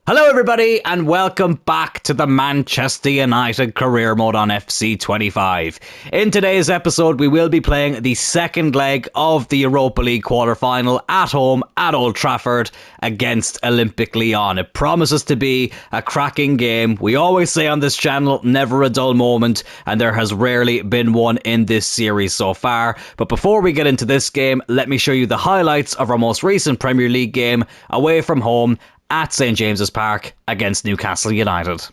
Hello everybody and welcome back to the Manchester United career mode on FC25. In today's episode we will be playing the second leg of the Europa League Quarter Final at home at Old Trafford against Olympic Lyon. It promises to be a cracking game. We always say on this channel, never a dull moment, and there has rarely been one in this series so far. But before we get into this game, let me show you the highlights of our most recent Premier League game away from home at St James's Park against Newcastle United.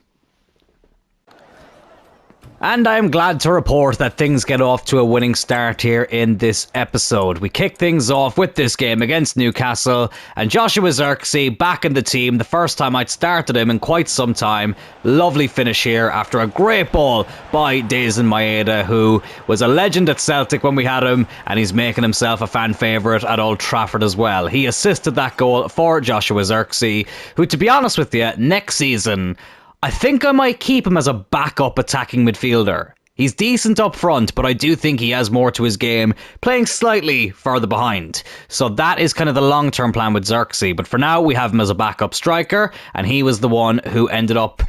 And I'm glad to report that things get off to a winning start here in this episode. We kick things off with this game against Newcastle, and Joshua Zirkzee back in the team, the first time I'd started him in quite some time. Lovely finish here after a great ball by Dazen Maeda, who was a legend at Celtic when we had him, and he's making himself a fan favourite at Old Trafford as well. He assisted that goal for Joshua Zirkzee, who, to be honest with you, next season I think I might keep him as a backup attacking midfielder. He's decent up front, but I do think he has more to his game, playing slightly further behind. So that is kind of the long-term plan with Zirkzee. But for now, we have him as a backup striker, and he was the one who ended up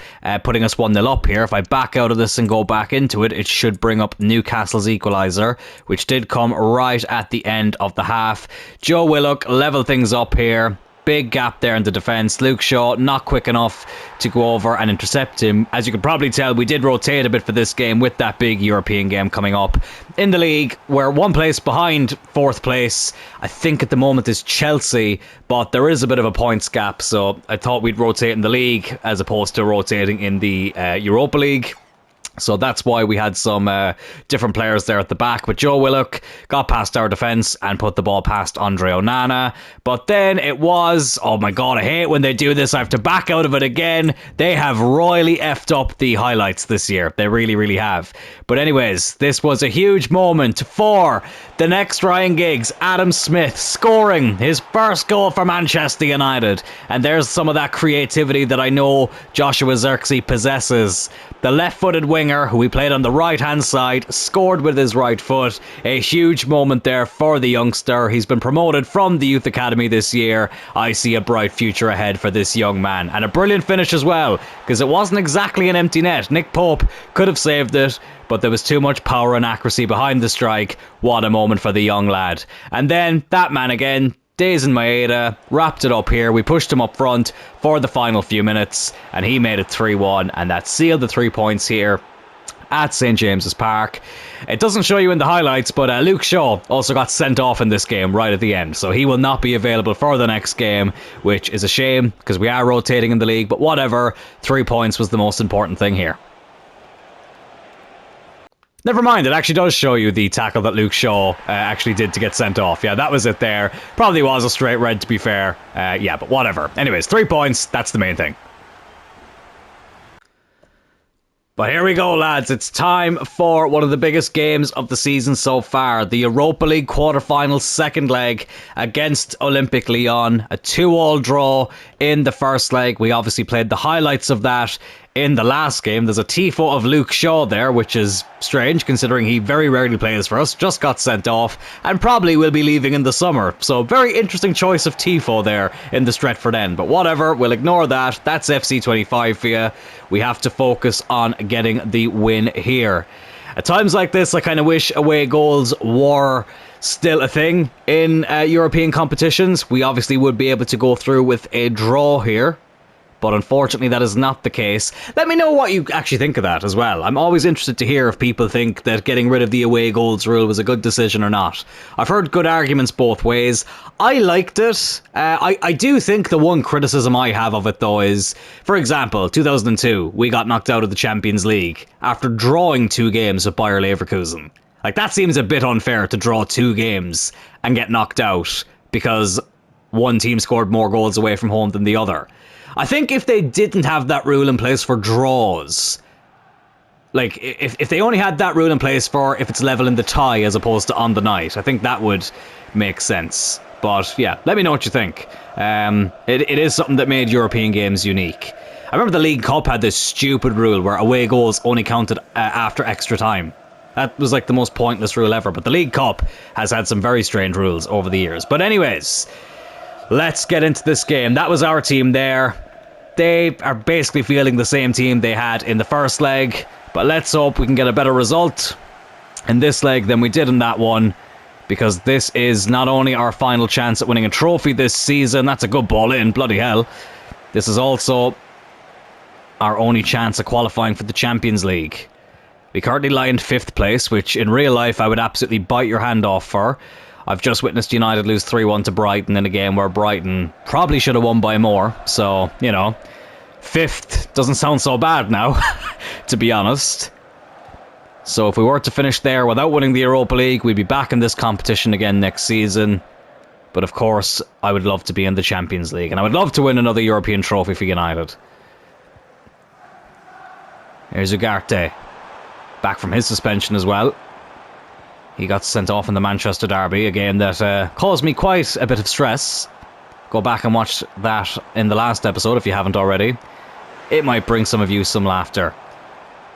putting us 1-0 up here. If I back out of this and go back into it, it should bring up Newcastle's equaliser, which did come right at the end of the half. Joe Willock leveled things up here. Big gap there in the defence. Luke Shaw not quick enough to go over and intercept him. As you can probably tell, we did rotate a bit for this game with that big European game coming up in the league. We're one place behind fourth place. I think at the moment is Chelsea, but there is a bit of a points gap, so I thought we'd rotate in the league as opposed to rotating in the Europa League. So that's why we had some different players there at the back. But Joe Willock got past our defence and put the ball past Andre Onana. But then it was, oh my god, I hate when they do this. I have to back out of it again. They have royally effed up the highlights this year. They really, really have. But anyways, this was a huge moment for the next Ryan Giggs, Adam Smith, scoring his first goal for Manchester United. And there's some of that creativity that I know Joshua Zirkzee possesses. The left-footed winger, who he played on the right-hand side, scored with his right foot. A huge moment there for the youngster. He's been promoted from the youth academy this year. I see a bright future ahead for this young man. And a brilliant finish as well, because it wasn't exactly an empty net. Nick Pope could have saved it, but there was too much power and accuracy behind the strike. What a moment for the young lad. And then that man again, Dazen Maeda, wrapped it up here. We pushed him up front for the final few minutes, and he made it 3-1, and that sealed the 3 points here at St James's Park. It doesn't show you in the highlights, but Luke Shaw also got sent off in this game right at the end, so he will not be available for the next game, which is a shame because we are rotating in the league, but whatever, 3 points was the most important thing here. Never mind, it actually does show you the tackle that Luke Shaw actually did to get sent off. Yeah, that was it there. Probably was a straight red, to be fair. Yeah, but whatever. Anyways, 3 points, that's the main thing. But here we go, lads. It's time for one of the biggest games of the season so far. The Europa League Quarter Finals second leg against Olympic Lyon. A 2-2 draw in the first leg. We obviously played the highlights of that in the last game. There's a tifo of Luke Shaw there, which is strange considering he very rarely plays for us. Just got sent off and probably will be leaving in the summer. So very interesting choice of tifo there in the Stretford end. But whatever, we'll ignore that. That's FC25 for you. We have to focus on getting the win here. At times like this, I kind of wish away goals were still a thing in European competitions. We obviously would be able to go through with a draw here, but unfortunately that is not the case. Let me know what you actually think of that as well. I'm always interested to hear if people think that getting rid of the away goals rule was a good decision or not. I've heard good arguments both ways. I liked it. I do think the one criticism I have of it though is, for example, 2002, we got knocked out of the Champions League after drawing 2 games with Bayer Leverkusen. Like, that seems a bit unfair to draw 2 games and get knocked out because one team scored more goals away from home than the other. I think if they didn't have that rule in place for draws, like if they only had that rule in place for if it's level in the tie as opposed to on the night, I think that would make sense. But yeah, let me know what you think. It is something that made European games unique. I remember the League Cup had this stupid rule where away goals only counted after extra time. That was like the most pointless rule ever, but the League Cup has had some very strange rules over the years. But anyways, let's get into this game. That was our team there. they are basically fielding the same team they had in the first leg. But let's hope we can get a better result in this leg than we did in that one, because this is not only our final chance at winning a trophy this season, that's a good ball in, bloody hell. This is also our only chance of qualifying for the Champions League. We currently lie in 5th place, which in real life I would absolutely bite your hand off for. I've just witnessed United lose 3-1 to Brighton in a game where Brighton probably should have won by more. So, you know, 5th doesn't sound so bad now, to be honest. So if we were to finish there without winning the Europa League, we'd be back in this competition again next season. But of course, I would love to be in the Champions League, and I would love to win another European trophy for United. Here's Ugarte, back from his suspension as well. He got sent off in the Manchester derby, a game that caused me quite a bit of stress. Go back and watch that in the last episode if you haven't already. It might bring some of you some laughter.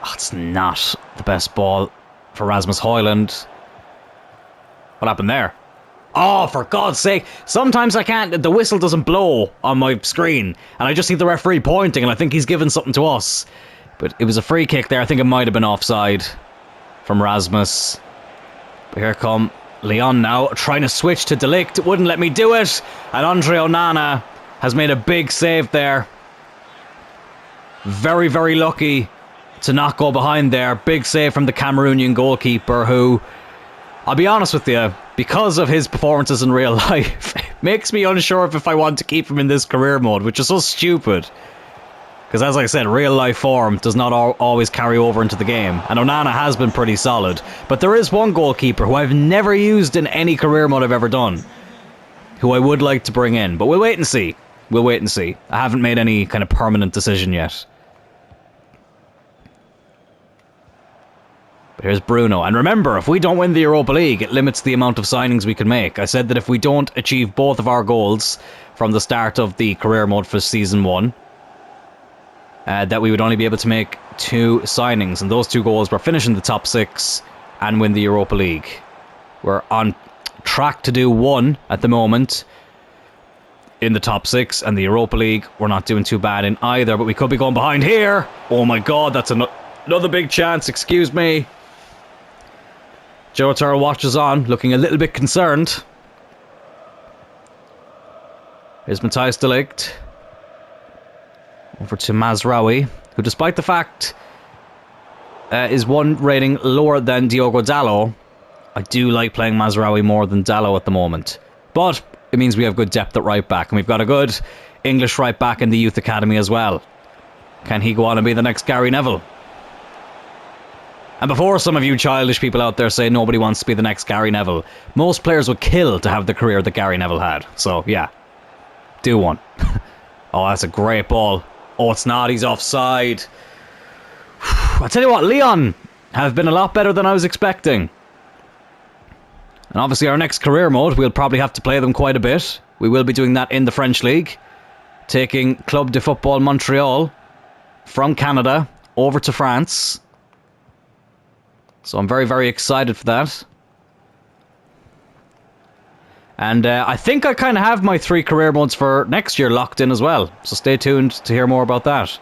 Oh, it's not the best ball for Rasmus Højlund. What happened there? Oh, for God's sake. Sometimes I can't... The whistle doesn't blow on my screen, and I just see the referee pointing, and I think he's given something to us. But it was a free kick there. I think it might have been offside from Rasmus. But here come Lyon now, trying to switch to De Ligt. Wouldn't let me do it. And Andre Onana has made a big save there. Very, very lucky to not go behind there. Big save from the Cameroonian goalkeeper, who, I'll be honest with you, because of his performances in real life, makes me unsure if I want to keep him in this career mode, which is so stupid. Because as I said, real life form does not always carry over into the game. And Onana has been pretty solid. But there is one goalkeeper who I've never used in any career mode I've ever done, who I would like to bring in. But we'll wait and see. We'll wait and see. I haven't made any kind of permanent decision yet. But here's Bruno. And remember, if we don't win the Europa League, it limits the amount of signings we can make. I said that if we don't achieve both of our goals from the start of the career mode for Season 1, that we would only be able to make 2 signings. And those 2 goals were finish in the top 6 and win the Europa League. We're on track to do 1 at the moment in the top 6. And the Europa League, we're not doing too bad in either. But we could be going behind here. Oh my God, that's another big chance. Excuse me. Joe Turrell watches on, looking a little bit concerned. Here's Matthijs de Ligt. Over to Mazraoui, who despite the fact is 1 rating lower than Diogo Dalot, I do like playing Mazraoui more than Dalot at the moment. But it means we have good depth at right back, and we've got a good English right back in the youth academy as well. Can he go on and be the next Gary Neville? And before some of you childish people out there say nobody wants to be the next Gary Neville, most players would kill to have the career that Gary Neville had. So yeah, do one. Oh, that's a great ball. Oh, it's not. He's offside. I tell you what, Lyon have been a lot better than I was expecting. And obviously our next career mode, we'll probably have to play them quite a bit. We will be doing that in the French League. Taking Club de Football Montreal from Canada over to France. So I'm very, very excited for that. And I think I kind of have my 3 career modes for next year locked in as well. So stay tuned to hear more about that.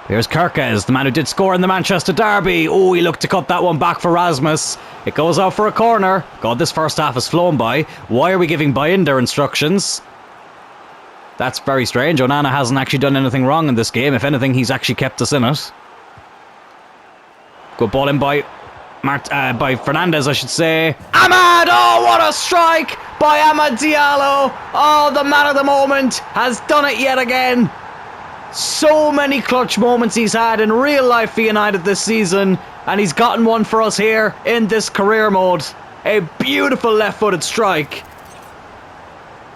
Here's Kerkez, the man who did score in the Manchester derby. Oh, he looked to cut that one back for Rasmus. It goes out for a corner. God, this first half has flown by. Why are we giving Binder instructions? That's very strange. Onana hasn't actually done anything wrong in this game. If anything, he's actually kept us in it. Good ball in by Fernandez, I should say. Amad! Oh, what a strike by Amad Diallo. Oh, the man of the moment has done it yet again. So many clutch moments he's had in real life for United this season, and he's gotten one for us here in this career mode. A beautiful left-footed strike.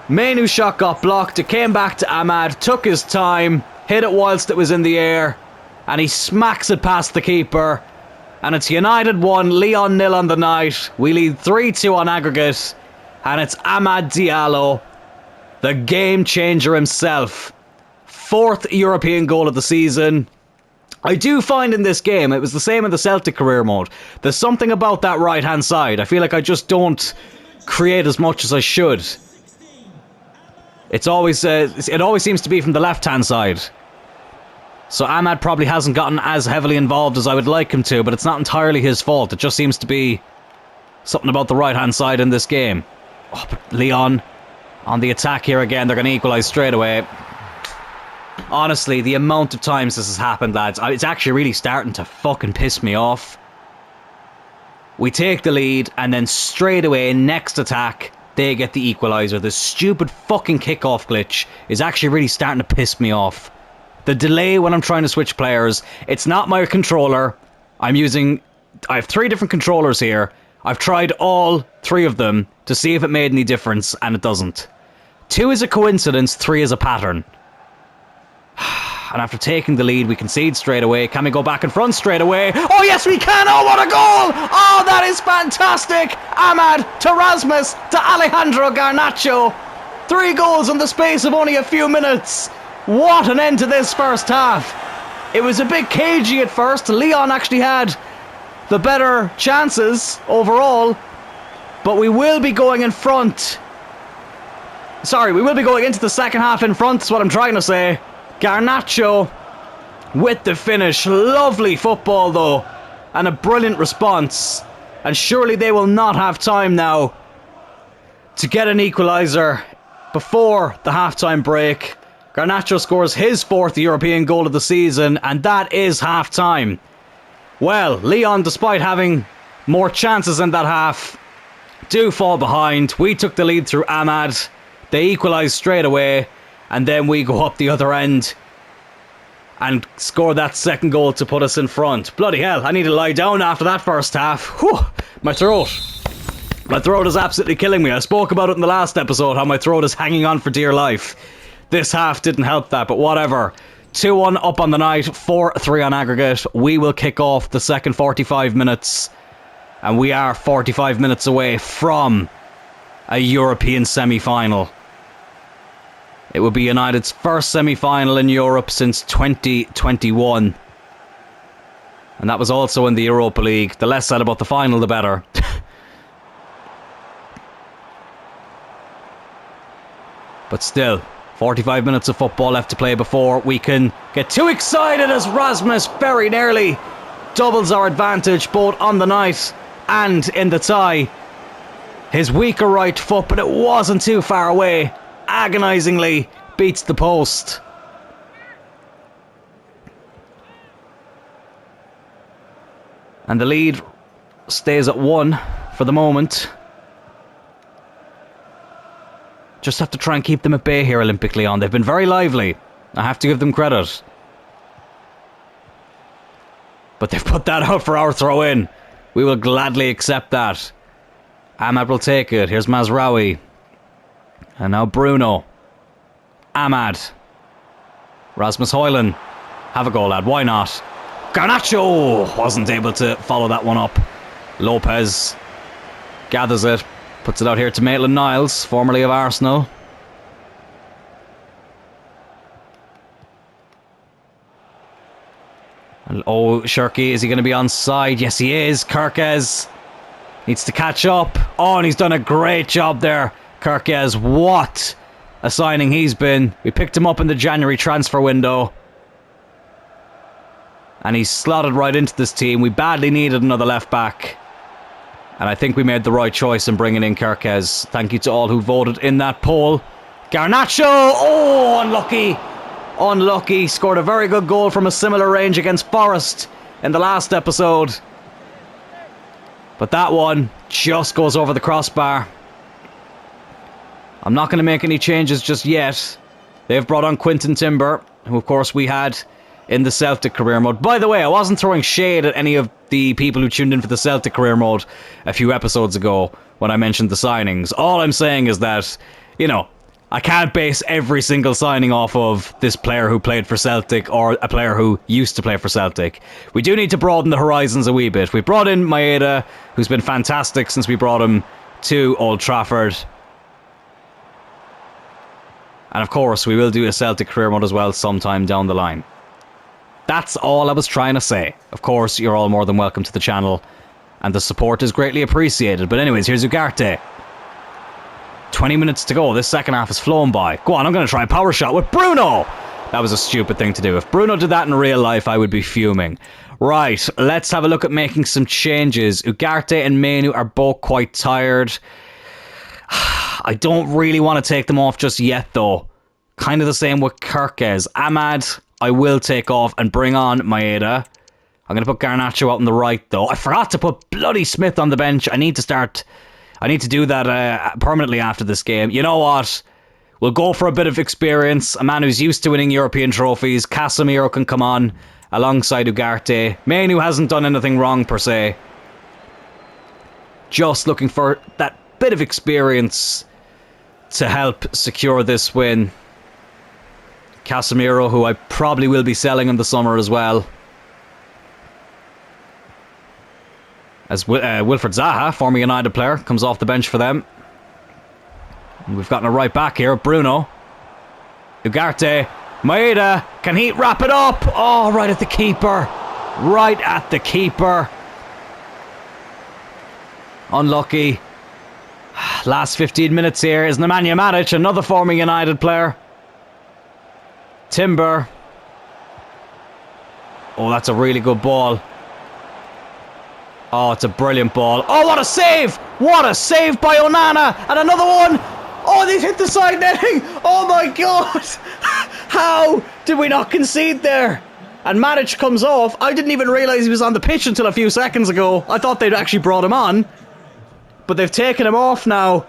Mainu's shot got blocked. It came back to Amad, took his time, hit it whilst it was in the air, and he smacks it past the keeper. And it's United 1, Lyon 0 on the night. We lead 3-2 on aggregate. And it's Amad Diallo, the game changer himself. 4th European goal of the season. I do find in this game, it was the same in the Celtic career mode, there's something about that right hand side. I feel like I just don't create as much as I should. it always seems to be from the left-hand side. So Ahmad probably hasn't gotten as heavily involved as I would like him to, but it's not entirely his fault. It just seems to be something about the right-hand side in this game. Oh, but Lyon on the attack here again. They're going to equalise straight away. Honestly, the amount of times this has happened, lads, it's actually really starting to fucking piss me off. We take the lead, and then straight away, next attack, they get the equaliser. The stupid fucking kickoff glitch is actually really starting to piss me off. The delay when I'm trying to switch players, it's not my controller. I have 3 different controllers here. I've tried all 3 of them to see if it made any difference, and it doesn't. 2 is a coincidence, 3 is a pattern. And after taking the lead, we concede straight away. Can we go back in front straight away? Oh, yes, we can! Oh, what a goal! Oh, that is fantastic! Ahmad to Rasmus to Alejandro Garnacho. 3 goals in the space of only a few minutes. What an end to this first half. It was a bit cagey at first. Lyon actually had the better chances overall. But we will be going in front. Sorry, we will be going into the second half in front, is what I'm trying to say. Garnacho with the finish. Lovely football though, and a brilliant response. And surely they will not have time now to get an equaliser before the halftime break. Garnacho scores his 4th European goal of the season, and that is halftime. Well, Lyon, despite having more chances in that half, do fall behind. We took the lead through Ahmad. They equalised straight away. And then we go up the other end and score that second goal to put us in front. Bloody hell, I need to lie down after that first half. Whew, my throat is absolutely killing me. I spoke about it in the last episode, how my throat is hanging on for dear life. This half didn't help that, but whatever. 2-1 up on the night, 4-3 on aggregate. We will kick off the second 45 minutes. And we are 45 minutes away from a European semi-final. It will be United's first semi-final in Europe since 2021. And that was also in the Europa League. The less said about the final, the better. But still, 45 minutes of football left to play before we can get too excited as Rasmus very nearly doubles our advantage both on the night and in the tie. His weaker right foot, but it wasn't too far away. Agonisingly beats the post. And the lead stays at 1 for the moment. Just have to try and keep them at bay here, Olympic Lyon. They've been very lively. I have to give them credit. But they've put that out for our throw-in. We will gladly accept that. Ahmad will take it. Here's Mazraoui. And now Bruno. Ahmad. Rasmus Højlund. Have a go, lad. Why not? Garnacho wasn't able to follow that one up. Lopez gathers it. Puts it out here to Maitland-Niles, formerly of Arsenal. And, oh, Shirky, is he going to be onside? Yes, he is. Kirkes needs to catch up. Oh, and he's done a great job there. Kirkes, what a signing he's been. We picked him up in the January transfer window. And he's slotted right into this team. We badly needed another left back. And I think we made the right choice in bringing in Kirkes. Thank you to all who voted in that poll. Garnacho! Oh, unlucky. Unlucky. Scored a very good goal from a similar range against Forest in the last episode. But that one just goes over the crossbar. I'm not going to make any changes just yet. They've brought on Quinton Timber, who of course we had in the Celtic career mode. By the way, I wasn't throwing shade at any of the people who tuned in for the Celtic career mode a few episodes ago when I mentioned the signings. All I'm saying is that, you know, I can't base every single signing off of this player who played for Celtic or a player who used to play for Celtic. We do need to broaden the horizons a wee bit. We brought in Maeda, who's been fantastic since we brought him to Old Trafford. And of course, we will do a Celtic career mode as well sometime down the line. That's all I was trying to say. Of course, you're all more than welcome to the channel, and the support is greatly appreciated. But anyways, here's Ugarte. 20 minutes to go. This second half has flown by. Go on, I'm going to try a power shot with Bruno. That was a stupid thing to do. If Bruno did that in real life, I would be fuming. Right, let's have a look at making some changes. Ugarte and Menu are both quite tired. I don't really want to take them off just yet, though. Kind of the same with Kirkes. Ahmad, I will take off and bring on Maeda. I'm going to put Garnacho out on the right, though. I forgot to put bloody Smith on the bench. I need to do that permanently after this game. You know what? We'll go for a bit of experience. A man who's used to winning European trophies. Casemiro can come on alongside Ugarte. Menu hasn't done anything wrong, per se. Just looking for that bit of experience to help secure this win. Casemiro, who I probably will be selling in the summer as well. As Wilfred Zaha, former United player, comes off the bench for them. We've gotten a right back here, Bruno. Ugarte. Maeda. Can he wrap it up? Oh, right at the keeper. Right at the keeper. Unlucky. Last 15 minutes here is Nemanja Matic, another former United player. Timber. Oh, that's a really good ball. Oh, it's a brilliant ball. Oh, what a save! What a save by Onana! And another one! Oh, they've hit the side netting! Oh my god! How did we not concede there? And Matic comes off. I didn't even realise he was on the pitch until a few seconds ago. I thought they'd actually brought him on. But they've taken him off now.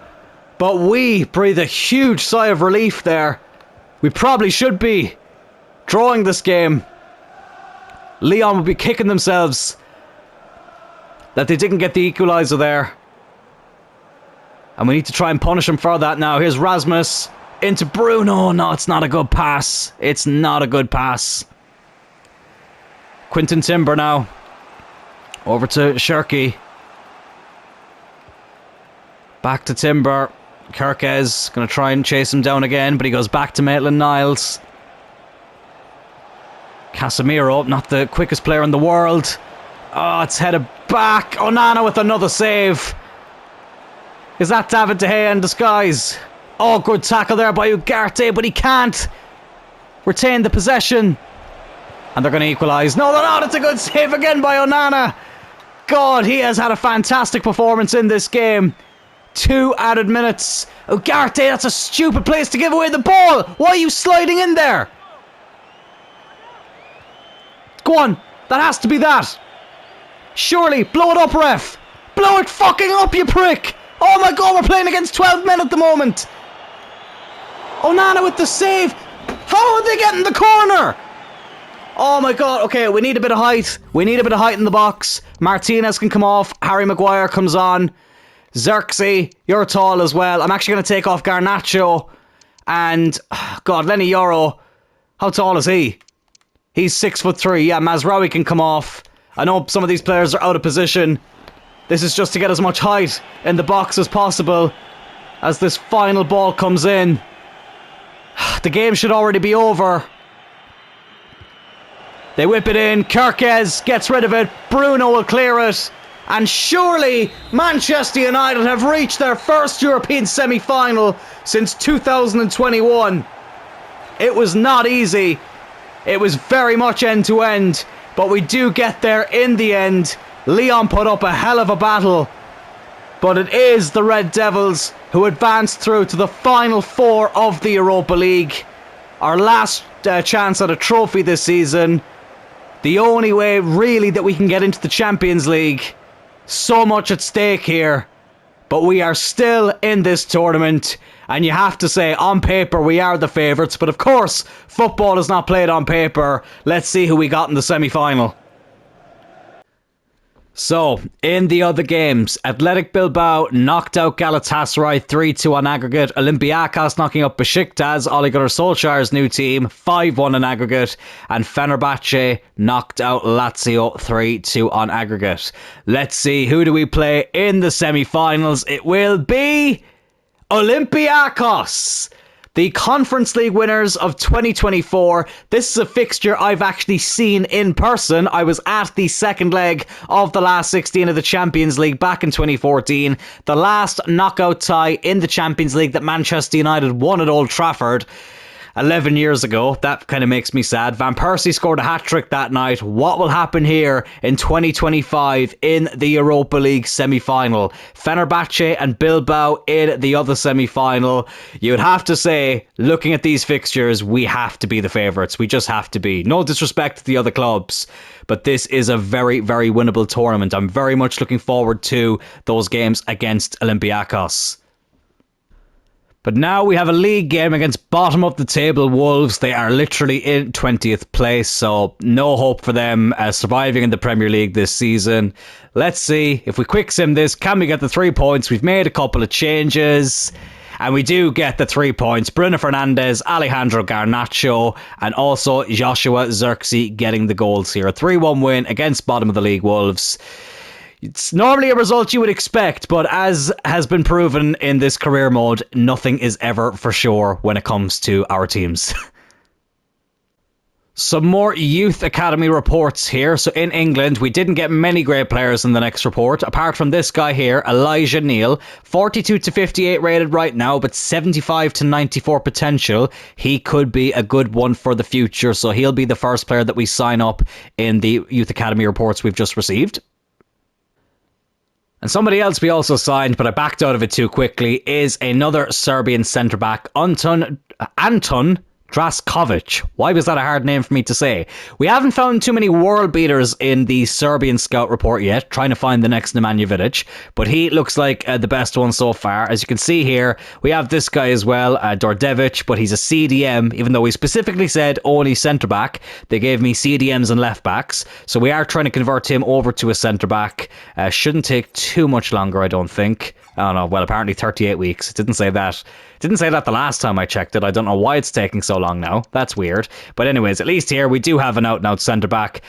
But we breathe a huge sigh of relief there. We probably should be drawing this game. Lyon would be kicking themselves that they didn't get the equaliser there. And we need to try and punish him for that now. Here's Rasmus into Bruno. No, it's not a good pass. It's not a good pass. Quinton Timber now. Over to Shirky. Back to Timber. Kirkes going to try and chase him down again, but he goes back to Maitland-Niles. Casemiro, not the quickest player in the world. Oh, it's headed back. Onana with another save. Is that David De Gea in disguise? Oh, good tackle there by Ugarte, but he can't retain the possession. And they're going to equalise. No, they're not. It's a good save again by Onana. God, he has had a fantastic performance in this game. 2 added minutes. Ugarte, that's a stupid place to give away the ball. Why are you sliding in there? Go on. That has to be that. Surely, blow it up, ref. Blow it fucking up, you prick. Oh my god, we're playing against 12 men at the moment. Onana with the save. How are they getting the corner? Oh my god, okay, we need a bit of height. We need a bit of height in the box. Martinez can come off. Harry Maguire comes on. Xerxes, you're tall as well. I'm actually going to take off Garnacho. And, God, Lenny Yoro. How tall is he? He's 6'3". Yeah, Mazraoui can come off. I know some of these players are out of position. This is just to get as much height in the box as possible as this final ball comes in. The game should already be over. They whip it in. Kirkes gets rid of it. Bruno will clear it. And surely Manchester United have reached their first European semi-final since 2021. It was not easy. It was very much end-to-end. But we do get there in the end. Lyon put up a hell of a battle. But it is the Red Devils who advanced through to the final 4 of the Europa League. Our last chance at a trophy this season. The only way really that we can get into the Champions League. So much at stake here. But we are still in this tournament. And you have to say, on paper, we are the favourites. But of course, football is not played on paper. Let's see who we got in the semi-final. So, in the other games, Athletic Bilbao knocked out Galatasaray 3-2 on aggregate. Olympiacos knocking up Besiktas, Ole Gunnar Solskjaer's new team, 5-1 on aggregate. And Fenerbahce knocked out Lazio 3-2 on aggregate. Let's see, who do we play in the semi-finals? It will be Olympiacos. The Conference League winners of 2024. This is a fixture I've actually seen in person. I was at the second leg of the last 16 of the Champions League back in 2014. The last knockout tie in the Champions League that Manchester United won at Old Trafford 11 years ago. That kind of makes me sad. Van Persie scored a hat-trick that night. What will happen here in 2025 in the Europa League semi-final? Fenerbahce and Bilbao in the other semi-final. You would have to say, looking at these fixtures, we have to be the favourites. We just have to be. No disrespect to the other clubs, but this is a very, very winnable tournament. I'm very much looking forward to those games against Olympiacos. But now we have a league game against bottom of the table Wolves. They are literally in 20th place, so no hope for them surviving in the Premier League this season. Let's see if we quick sim this. Can we get the 3 points? We've made a couple of changes, and we do get the 3 points. Bruno Fernandes, Alejandro Garnacho, and also Joshua Zirkzee getting the goals here. A 3-1 win against bottom of the league Wolves. It's normally a result you would expect, but as has been proven in this career mode, nothing is ever for sure when it comes to our teams. Some more youth academy reports here. So in England, we didn't get many great players in the next report, apart from this guy here, Elijah Neal, 42 to 58 rated right now, but 75 to 94 potential. He could be a good one for the future, so he'll be the first player that we sign up in the youth academy reports we've just received. And somebody else we also signed, but I backed out of it too quickly, is another Serbian centre-back, Anton Draskovic. Why was that a hard name for me to say? We haven't found too many world beaters in the Serbian scout report yet, trying to find the next Nemanja Vidic, but he looks like the best one so far. As you can see here, we have this guy as well, Dordevic, but he's a CDM, even though he specifically said only centre-back. They gave me CDMs and left-backs, so we are trying to convert him over to a centre-back. Shouldn't take too much longer, I don't think. I don't know, well, apparently 38 weeks. It didn't say that. Didn't say that the last time I checked it. I don't know why it's taking so long now. That's weird. But anyways, at least here we do have an out-and-out centre-back.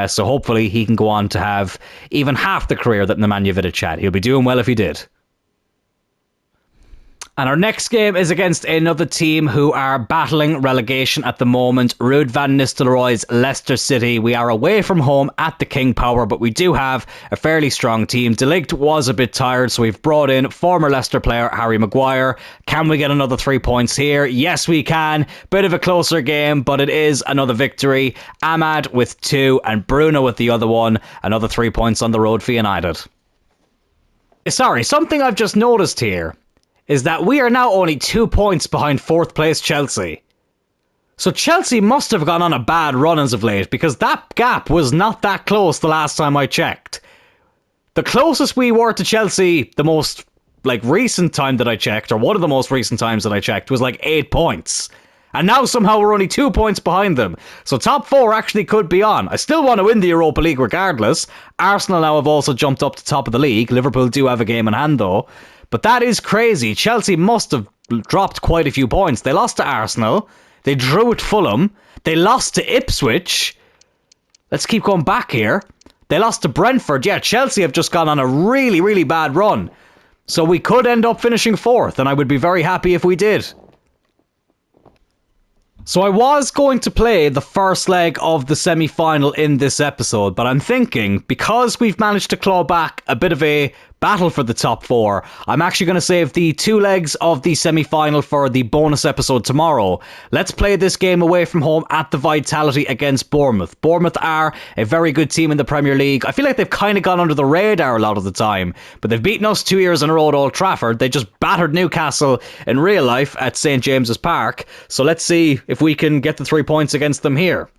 So hopefully he can go on to have even half the career that Nemanja Vidic had. He'll be doing well if he did. And our next game is against another team who are battling relegation at the moment. Ruud van Nistelrooy's Leicester City. We are away from home at the King Power, but we do have a fairly strong team. De Ligt was a bit tired, so we've brought in former Leicester player Harry Maguire. Can we get another 3 points here? Yes, we can. Bit of a closer game, but it is another victory. Ahmad with 2 and Bruno with the other one. Another 3 points on the road for United. Sorry, something I've just noticed here is that we are now only 2 points behind 4th place Chelsea. So Chelsea must have gone on a bad run as of late, because that gap was not that close the last time I checked. The closest we were to Chelsea, the most recent time that I checked, or one of the most recent times that I checked, was 8 points. And now somehow we're only 2 points behind them. So top 4 actually could be on. I still want to win the Europa League regardless. Arsenal now have also jumped up to top of the league. Liverpool do have a game in hand though. But that is crazy. Chelsea must have dropped quite a few points. They lost to Arsenal. They drew at Fulham. They lost to Ipswich. Let's keep going back here. They lost to Brentford. Yeah, Chelsea have just gone on a really, really bad run. So we could end up finishing 4th, and I would be very happy if we did. So I was going to play the first leg of the semi-final in this episode, but I'm thinking, because we've managed to claw back a bit of a battle for the top 4, I'm actually going to save the 2 legs of the semi-final for the bonus episode tomorrow. Let's play this game away from home at the Vitality against Bournemouth. Bournemouth are a very good team in the Premier League. I feel like they've kind of gone under the radar a lot of the time, but they've beaten us 2 years in a row at Old Trafford. They just battered Newcastle in real life at St James's Park, so let's see if we can get the 3 points against them here.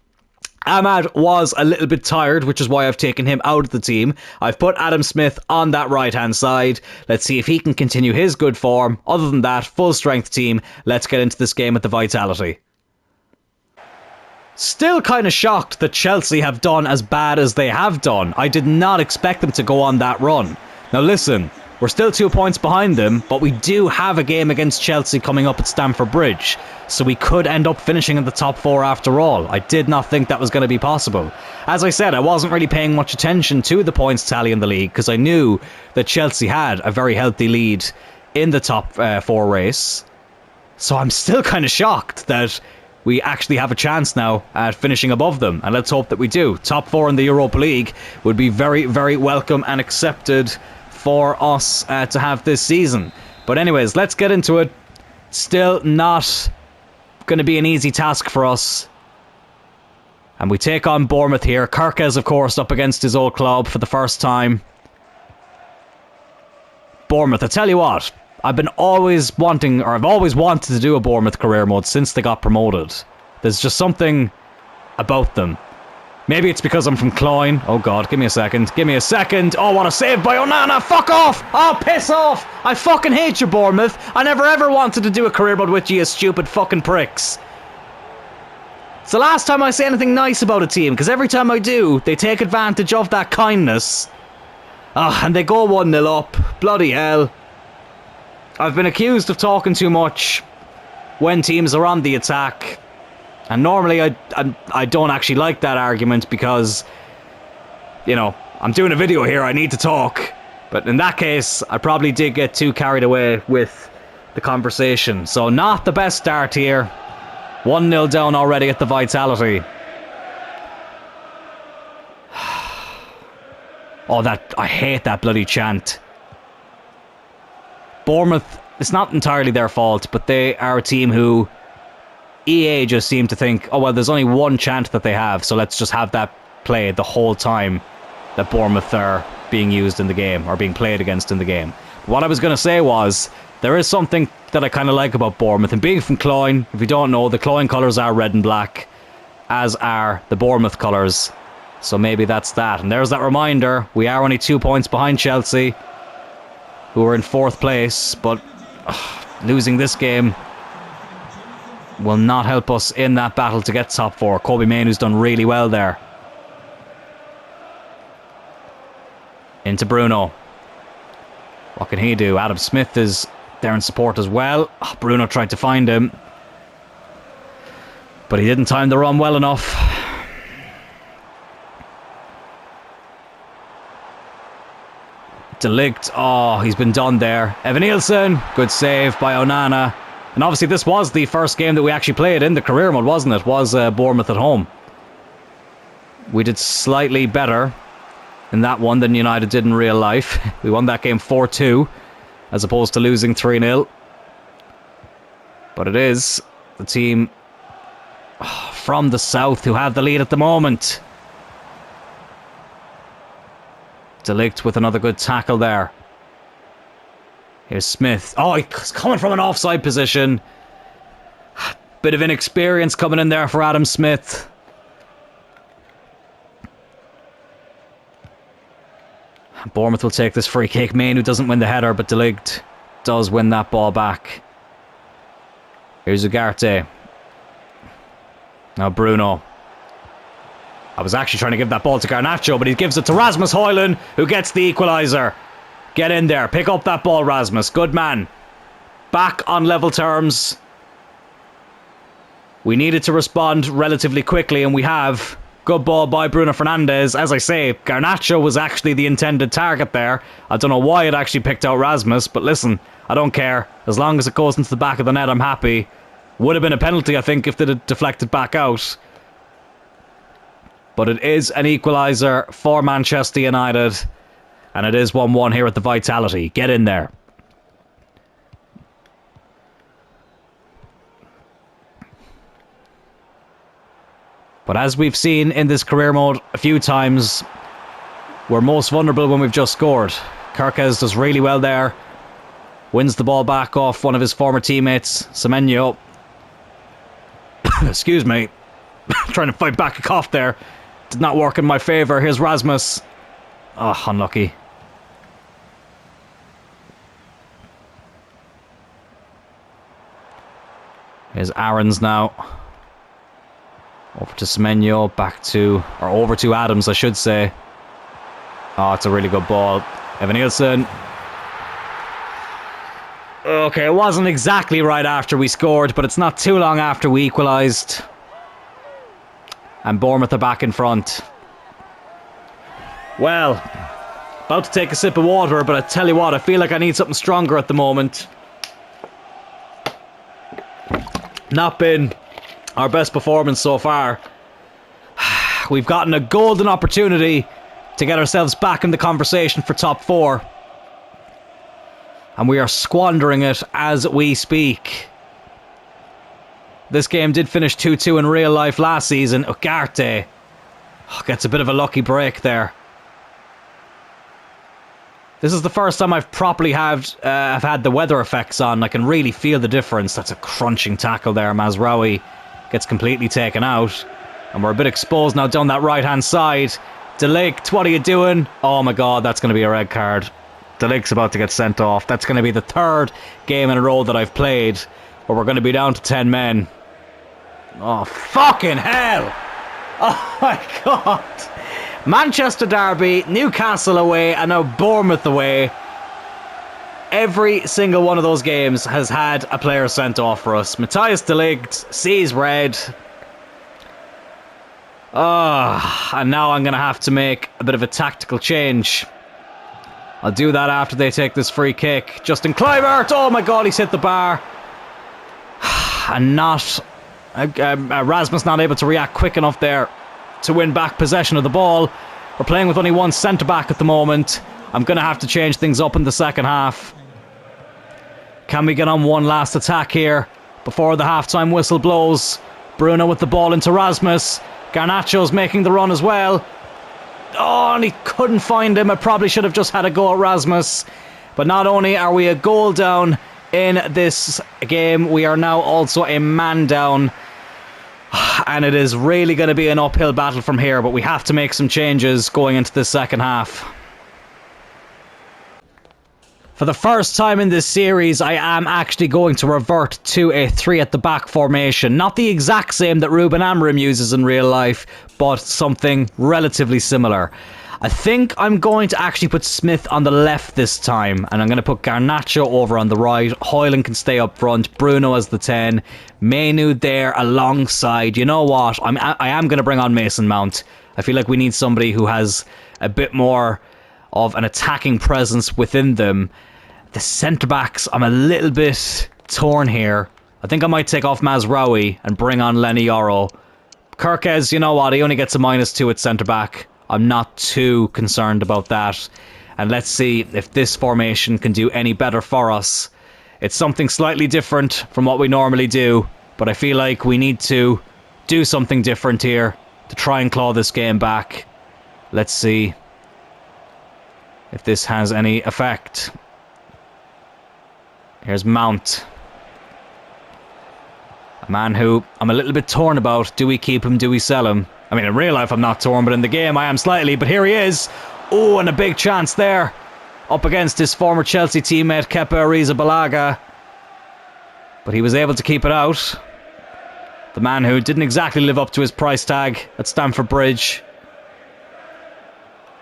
Ahmad was a little bit tired, which is why I've taken him out of the team. I've put Adam Smith on that right-hand side. Let's see if he can continue his good form. Other than that, full-strength team. Let's get into this game at the Vitality. Still kind of shocked that Chelsea have done as bad as they have done. I did not expect them to go on that run. Now listen, we're still 2 points behind them, but we do have a game against Chelsea coming up at Stamford Bridge, so we could end up finishing in the top 4 after all. I did not think that was going to be possible. As I said, I wasn't really paying much attention to the points tally in the league, because I knew that Chelsea had a very healthy lead in the top 4 race. So I'm still kind of shocked that we actually have a chance now at finishing above them. And let's hope that we do. Top 4 in the Europa League would be very, very welcome and accepted for us to have this season. But anyways, let's get into it. Still not going to be an easy task for us. And we take on Bournemouth here. Kirkes, of course, up against his old club for the first time. Bournemouth, I tell you what, I've always wanted to do a Bournemouth career mode since they got promoted. There's just something about them. Maybe it's because I'm from Lyon. Oh god, give me a second. Give me a second. Oh, what a save by Onana. Fuck off. Oh, piss off. I fucking hate you, Bournemouth. I never ever wanted to do a career mode with you stupid fucking pricks. It's the last time I say anything nice about a team, because every time I do, they take advantage of that kindness. And they go 1-0 up. Bloody hell. I've been accused of talking too much when teams are on the attack. And normally I don't actually like that argument because, you know, I'm doing a video here, I need to talk. But in that case, I probably did get too carried away with the conversation. So not the best start here. 1-0 down already at the Vitality. Oh, I hate that bloody chant. Bournemouth, it's not entirely their fault, but they are a team who EA just seem to think, oh well, there's only one chant that they have, so let's just have that play the whole time that Bournemouth are being used in the game, or being played against in the game. What I was going to say was, there is something that I kind of like about Bournemouth, and being from Lyon, if you don't know, the Lyon colours are red and black, as are the Bournemouth colours. So maybe that's that. And there's that reminder, we are only 2 points behind Chelsea, who are in 4th place, but losing this game will not help us in that battle to get top 4. Kobe Mainoo's done really well there. Into Bruno. What can he do? Adam Smith is there in support as well. Bruno tried to find him, but he didn't time the run well enough. De Ligt, oh, he's been done there. Evan Nielsen, good save by Onana. And obviously this was the first game that we actually played in the career mode, wasn't it? Was Bournemouth at home. We did slightly better in that one than United did in real life. We won that game 4-2 as opposed to losing 3-0. But it is the team from the south who have the lead at the moment. De Ligt with another good tackle there. Here's Smith. Oh, he's coming from an offside position. Bit of inexperience coming in there for Adam Smith. Bournemouth will take this free kick. Mainoo doesn't win the header, but De Ligt does win that ball back. Here's Ugarte. Now Bruno. I was actually trying to give that ball to Garnacho, but he gives it to Rasmus Højlund, who gets the equaliser. Get in there. Pick up that ball, Rasmus. Good man. Back on level terms. We needed to respond relatively quickly, and we have. Good ball by Bruno Fernandes. As I say, Garnacho was actually the intended target there. I don't know why it actually picked out Rasmus, but listen, I don't care. As long as it goes into the back of the net, I'm happy. Would have been a penalty, I think, if they'd have deflected back out. But it is an equaliser for Manchester United. And it is 1-1 here at the Vitality. Get in there. But as we've seen in this career mode a few times, we're most vulnerable when we've just scored. Kirkes does really well there. Wins the ball back off one of his former teammates, Semenyo. Excuse me. Trying to fight back a cough there. Did not work in my favour. Here's Rasmus. Oh, unlucky. Here's Aarons now. Over to Semenyo, over to Adams, I should say. Oh, it's a really good ball. Evan Nielsen. Okay, it wasn't exactly right after we scored, but it's not too long after we equalised. And Bournemouth are back in front. Well, about to take a sip of water, but I tell you what, I feel like I need something stronger at the moment. not been our best performance so far. We've gotten a golden opportunity to get ourselves back in the conversation for top 4. And we are squandering it as we speak. This game did finish 2-2 in real life last season. Ugarte gets a bit of a lucky break there. This is the first time I've properly I've had the weather effects on. I can really feel the difference. That's a crunching tackle there. Mazraoui gets completely taken out. And we're a bit exposed now down that right-hand side. De Ligt, what are you doing? Oh my god, that's going to be a red card. De Ligt's about to get sent off. That's going to be the 3rd game in a row that I've played where we're going to be down to 10 men. Oh, fucking hell! Oh my god! Manchester derby, Newcastle away, and now Bournemouth away. Every single one of those games has had a player sent off for us. Matthias de Ligt sees red. And now I'm going to have to make a bit of a tactical change. I'll do that after they take this free kick. Justin Kluivert, oh my god, he's hit the bar. And Rasmus not able to react quick enough there to win back possession of the ball. We're playing with only one centre-back at the moment. I'm going to have to change things up in the second half. Can we get on one last attack here before the half-time whistle blows? Bruno with the ball into Rasmus. Garnacho's making the run as well. Oh, and he couldn't find him. I probably should have just had a go at Rasmus. But not only are we a goal down in this game, we are now also a man down. And it is really going to be an uphill battle from here, but we have to make some changes going into the second half. For the first time in this series, I am actually going to revert to a 3 at the back formation. Not the exact same that Ruben Amorim uses in real life, but something relatively similar. I think I'm going to actually put Smith on the left this time, and I'm going to put Garnacho over on the right. Højlund can stay up front. Bruno as the 10. Mainoo there alongside. You know what? I am going to bring on Mason Mount. I feel like we need somebody who has a bit more of an attacking presence within them. The centre-backs, I'm a little bit torn here. I think I might take off Mazraoui and bring on Lenny Yoro. Kirkez, you know what? He only gets a -2 at centre-back. I'm not too concerned about that. And let's see if this formation can do any better for us. It's something slightly different from what we normally do, but I feel like we need to do something different here to try and claw this game back. Let's see if this has any effect. Here's Mount. A man who I'm a little bit torn about. Do we keep him? Do we sell him? I mean, in real life I'm not torn, but in the game I am slightly. But here he is. Oh, and a big chance there. Up against his former Chelsea teammate, Kepa Arrizabalaga. But he was able to keep it out. The man who didn't exactly live up to his price tag at Stamford Bridge.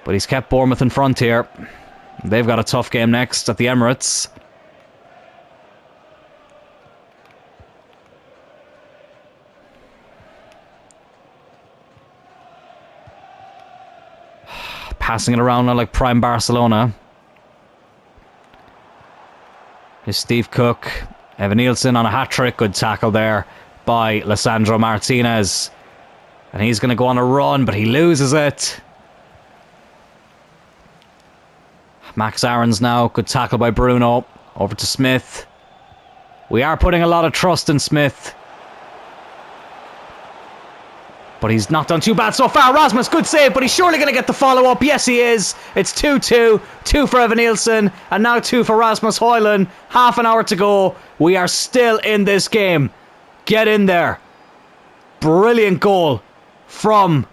But he's kept Bournemouth in front here. They've got a tough game next at the Emirates. Passing it around now like prime Barcelona. Here's Steve Cook. Evan Nielsen on a hat-trick. Good tackle there by Lisandro Martinez. And he's going to go on a run, but he loses it. Max Aarons now. Good tackle by Bruno. Over to Smith. We are putting a lot of trust in Smith. But he's not done too bad so far. Rasmus, good save, but he's surely going to get the follow-up. Yes, he is. It's 2-2. 2 for Evan Nielsen, and now 2 for Rasmus Højlund. Half an hour to go. We are still in this game. Get in there. Brilliant goal from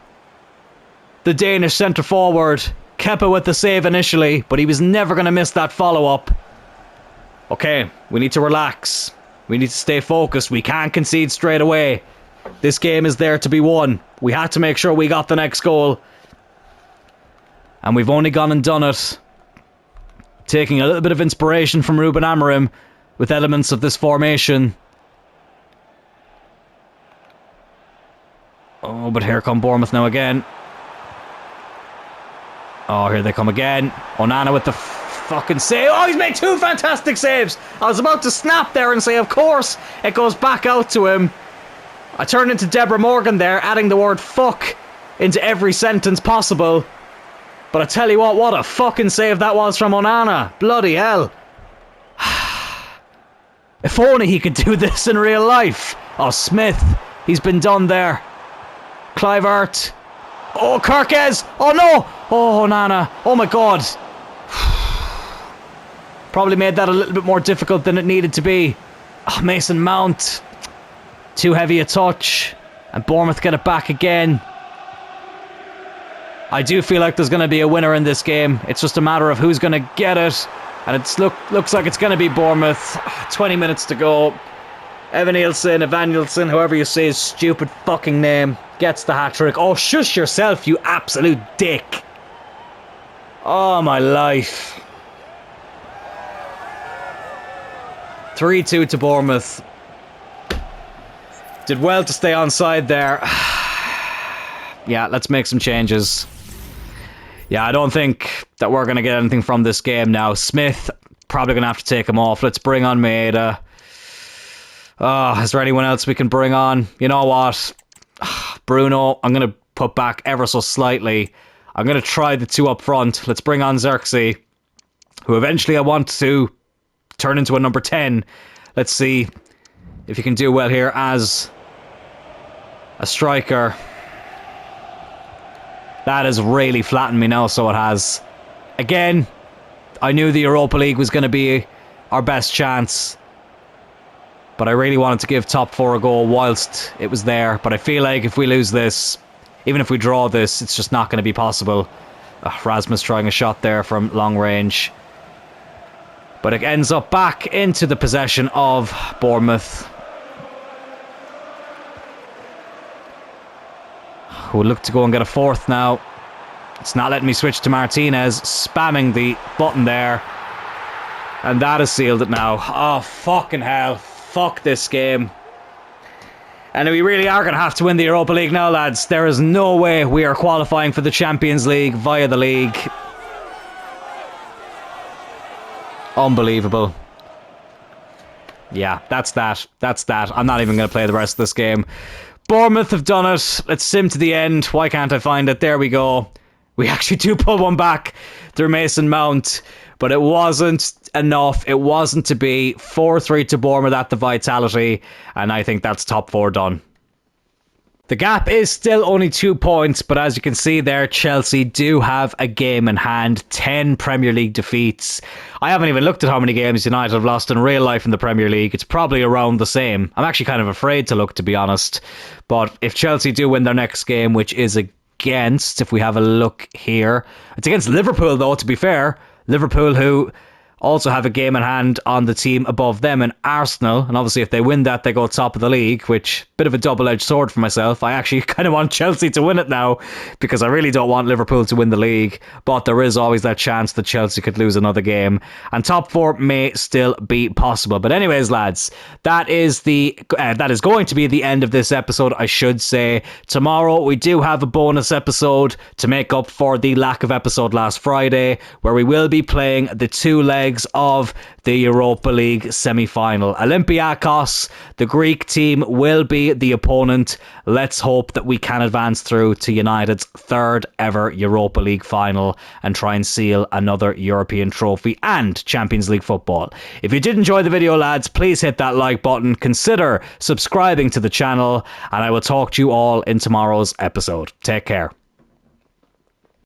the Danish centre-forward. Kepa with the save initially, but he was never going to miss that follow-up. Okay, we need to relax. We need to stay focused. We can't concede straight away. This game is there to be won. We had to make sure we got the next goal. And we've only gone and done it taking a little bit of inspiration from Ruben Amorim with elements of this formation. Oh, but here come Bournemouth now again. Oh, here they come again. Onana with the fucking save. Oh, he's made 2 fantastic saves. I was about to snap there and say, of course, it goes back out to him. I turned into Deborah Morgan there, adding the word fuck into every sentence possible. But I tell you what a fucking save that was from Onana. Bloody hell. If only he could do this in real life. Oh, Smith. He's been done there. Clivert. Oh, Kirkes. Oh, no. Oh, Onana. Oh, my God. Probably made that a little bit more difficult than it needed to be. Oh, Mason Mount. Too heavy a touch. And Bournemouth get it back again. I do feel like there's going to be a winner in this game. It's just a matter of who's going to get it. And it looks like it's going to be Bournemouth. 20 minutes to go. Evanilson, however you say his stupid fucking name, gets the hat-trick. Oh, shush yourself, you absolute dick. Oh, my life. 3-2 to Bournemouth. Did well to stay onside there. Yeah, let's make some changes. Yeah, I don't think that we're going to get anything from this game now. Smith, probably going to have to take him off. Let's bring on Maeda. Oh, is there anyone else we can bring on? You know what? Bruno, I'm going to put back ever so slightly. I'm going to try the 2 up front. Let's bring on Xerxes, who eventually I want to turn into a number 10. Let's see if he can do well here as a striker. That has really flattened me now, so it has. Again, I knew the Europa League was going to be our best chance. But I really wanted to give top 4 a go whilst it was there. But I feel like if we lose this, even if we draw this, it's just not going to be possible. Rasmus trying a shot there from long range. But it ends up back into the possession of Bournemouth. We'll look to go and get a 4th now. It's not letting me switch to Martinez. Spamming the button there. And that has sealed it now. Oh, fucking hell. Fuck this game. And we really are going to have to win the Europa League now, lads. There is no way we are qualifying for the Champions League via the league. Unbelievable. Yeah, that's that. That's that. I'm not even going to play the rest of this game. Bournemouth have done it. Let's sim to the end. Why can't I find it? There we go. We actually do pull one back through Mason Mount. But it wasn't enough. It wasn't to be. 4-3 to Bournemouth at the Vitality. And I think that's top 4 done. The gap is still only 2 points, but as you can see there, Chelsea do have a game in hand. 10 Premier League defeats. I haven't even looked at how many games United have lost in real life in the Premier League. It's probably around the same. I'm actually kind of afraid to look, to be honest. But if Chelsea do win their next game, which is against, if we have a look here, it's against Liverpool though, to be fair. Liverpool, who also have a game in hand on the team above them in Arsenal. And obviously if they win that, they go top of the league, which bit of a double-edged sword for myself. I actually kind of want Chelsea to win it now because I really don't want Liverpool to win the league. But there is always that chance that Chelsea could lose another game. And top 4 may still be possible. But anyways, lads, that is going to be the end of this episode, I should say. Tomorrow we do have a bonus episode to make up for the lack of episode last Friday, where we will be playing the 2 legs of the Europa League semi-final. Olympiacos, the Greek team, will be the opponent. Let's hope that we can advance through to United's 3rd ever Europa League final and try and seal another European trophy and Champions League football. If you did enjoy the video, lads, please hit that like button. Consider subscribing to the channel, and I will talk to you all in tomorrow's episode. Take care.